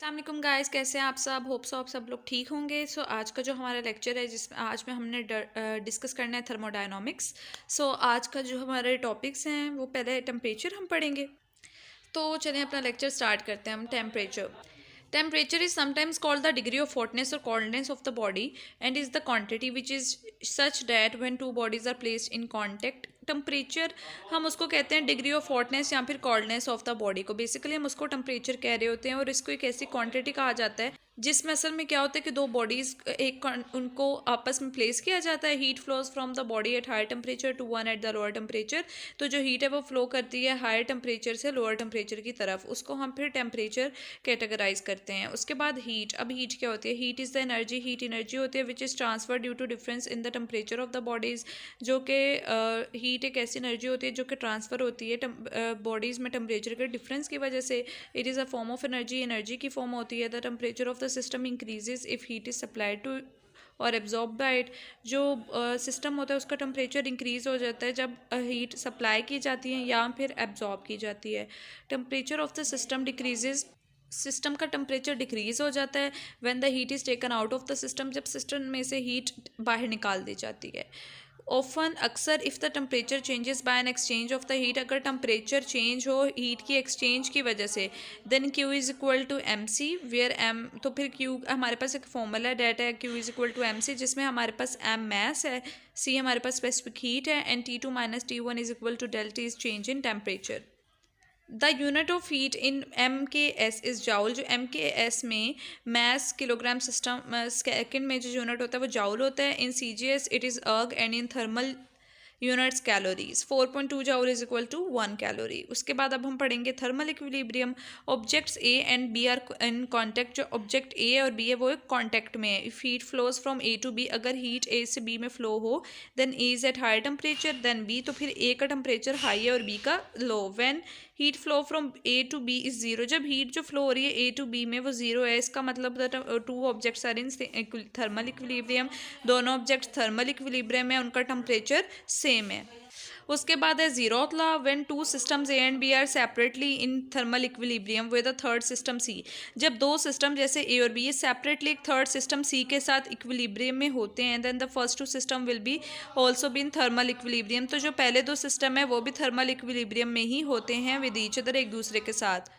अस्सलाम वालेकुम गाइस, कैसे हैं आप सब। होप सो आप सब लोग ठीक होंगे। आज का जो हमारा लेक्चर है जिसमें आज में हमने डिस्कस करना है थर्मोडायनामिक्स। आज का जो हमारे टॉपिक्स हैं वो पहले टेम्परेचर हम पढ़ेंगे। तो चलिए अपना लेक्चर स्टार्ट करते हैं हम। Temperature is sometimes called the degree of hotness और coldness of the body and is the quantity which is such that when two bodies are placed in contact. Temperature हम उसको कहते हैं डिग्री ऑफ हॉटनेस या फिर coldness of the body को। Basically हम उसको टेम्परेचर कह रहे होते हैं और इसको एक ऐसी क्वांटिटी कहा जाता है जिसमें असल में क्या होता है कि दो बॉडीज उनको आपस में प्लेस किया जाता है। Heat flows from the body at higher temperature to one at the lower temperature. तो जो हीट है वो फ्लो करती है हायर टेम्परेचर से लोअर टेम्परेचर की तरफ, उसको हम फिर टेम्परेचर कैटेगराइज करते हैं। उसके बाद हीट। अब हीट क्या होती है? Heat is the energy, heat energy होती है which is transfer due to difference in the temperature of the bodies. जो कि हीट एक ऐसी एनर्जी होती है जो कि ट्रांसफ़र होती है बॉडीज़ में टेम्परेचर के डिफरेंस की वजह से। It is a form of energy, energy की फॉर्म होती है। The temperature of the system increases if heat is supplied to और एब्जॉर्ब बाय इट। जो सिस्टम होता है उसका टेम्परेचर इंक्रीज़ हो जाता है जब हीट सप्लाई की जाती है या फिर एब्जॉर्ब की जाती है। Temperature of the system decreases, system का टेम्परेचर डिक्रीज़ हो जाता है when the heat is taken out of the system, जब सिस्टम में से हीट बाहर निकाल दी जाती है। ऑफन अक्सर if the temperature changes by an exchange of the heat, अगर टेम्परेचर चेंज हो हीट की एक्सचेंज की वजह से, then Q is equal to m c where m, तो फिर क्यू हमारे पास एक फॉर्मूला है डेट है Q is equal to m c, जिसमें हमारे पास एम मैस है, सी हमारे पास स्पेसिफिक हीट है and T two minus T one is equal to delta is change in temperature. The unit of heat in M K S is joule. जो M K S में mass kilogram system second में जो unit होता है वो joule होता है। In C G S it is अर्ग and in thermal units calories. 4.2 joule is equal to 1 calorie. उसके बाद अब हम पढ़ेंगे thermal equilibrium. Objects A and B are in contact. जो ऑब्जेक्ट ए और बी है वो एक कॉन्टैक्ट में है। If heat flows from A to B, अगर हीट ए से बी में फ्लो हो then A is at higher temperature than B, तो फिर ए का टेम्परेचर हाई है और बी का लो। When heat flow from A to B is zero, जब हीट जो फ्लो हो रही है ए टू बी में वो जीरो है, इसका मतलब two objects are in thermal equilibrium. दोनों ऑब्जेक्ट्स थर्मल इक्विलिब्रियम है, उनका टेम्परेचर सेम है। उसके बाद है zeroth law. When two systems A and B are separately in thermal equilibrium with a third system C, जब दो सिस्टम जैसे ए और बी ये सेपरेटली एक थर्ड सिस्टम सी के साथ इक्विलिब्रियम में होते हैं, then the first two system will be also be in thermal equilibrium. तो जो पहले दो सिस्टम है वो भी थर्मल इक्विलिब्रियम में ही होते हैं विद ईच अदर, एक दूसरे के साथ।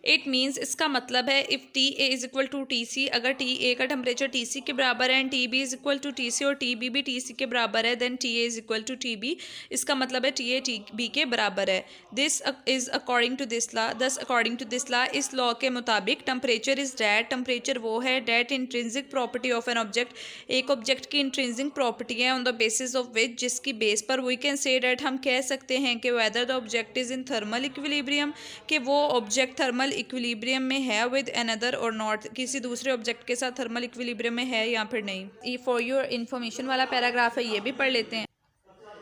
इट मीन्स, इसका मतलब है if T A is equal to T C, अगर टी ए का टेम्परेचर टी सी के बराबर है and T B is equal to T C और टी बी भी टी सी के बराबर है, then T A is equal to T B. इसका मतलब है टी ए टी बी के बराबर है। This is according to this law. Thus according to this law, इस लॉ के मुताबिक टेम्परेचर इज डैट, टेम्परेचर वो है that intrinsic property of an object, एक ऑब्जेक्ट की इंट्रिंसिक प्रॉपर्टी है on the basis of which, जिसकी बेस पर वी कैन से डैट हम कह सकते हैं कि whether the object is in thermal equilibrium, कि वो ऑब्जेक्ट थर्मल इक्विलिब्रियम में है विद अनदर और नॉट, किसी दूसरे ऑब्जेक्ट के साथ थर्मल इक्विलिब्रियम में है या फिर नहीं। ये फॉर योर इन्फॉर्मेशन वाला पैराग्राफ है, ये भी पढ़ लेते हैं।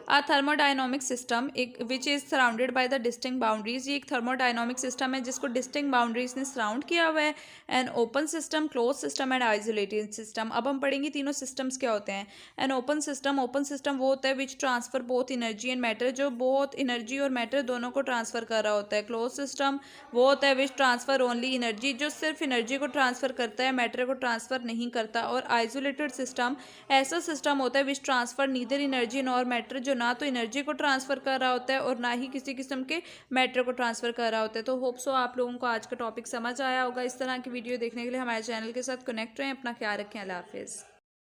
A thermodynamic system एक which is surrounded by the distinct boundaries, ये एक थर्मोडाइनमिक सिस्टम है जिसको डिस्टिंक्ट बाउंड्रीज ने सराउंड किया हुआ है। An open system, close system and isolated system. अब हम पढ़ेंगे तीनों सिस्टम्स क्या होते हैं। An open system, open system वो होता है विच transfer both energy and matter, जो बहुत एनर्जी और मैटर दोनों को ट्रांसफर कर रहा होता है। क्लोज सिस्टम वो होता है विच ट्रांसफर ओनली एनर्जी, जो सिर्फ एनर्जी को ट्रांसफर करता है, मैटर को ट्रांसफर नहीं करता। और आइसोलेटेड सिस्टम ऐसा सिस्टम होता है विच transfer neither energy nor matter, जो ना तो एनर्जी को ट्रांसफ़र कर रहा होता है और ना ही किसी किस्म के मैटर को ट्रांसफ़र कर रहा होता है। तो होप सो आप लोगों को आज का टॉपिक समझ आया होगा। इस तरह की वीडियो देखने के लिए हमारे चैनल के साथ कनेक्ट रहें। अपना ख्याल रखें। अल्लाह हाफिज़।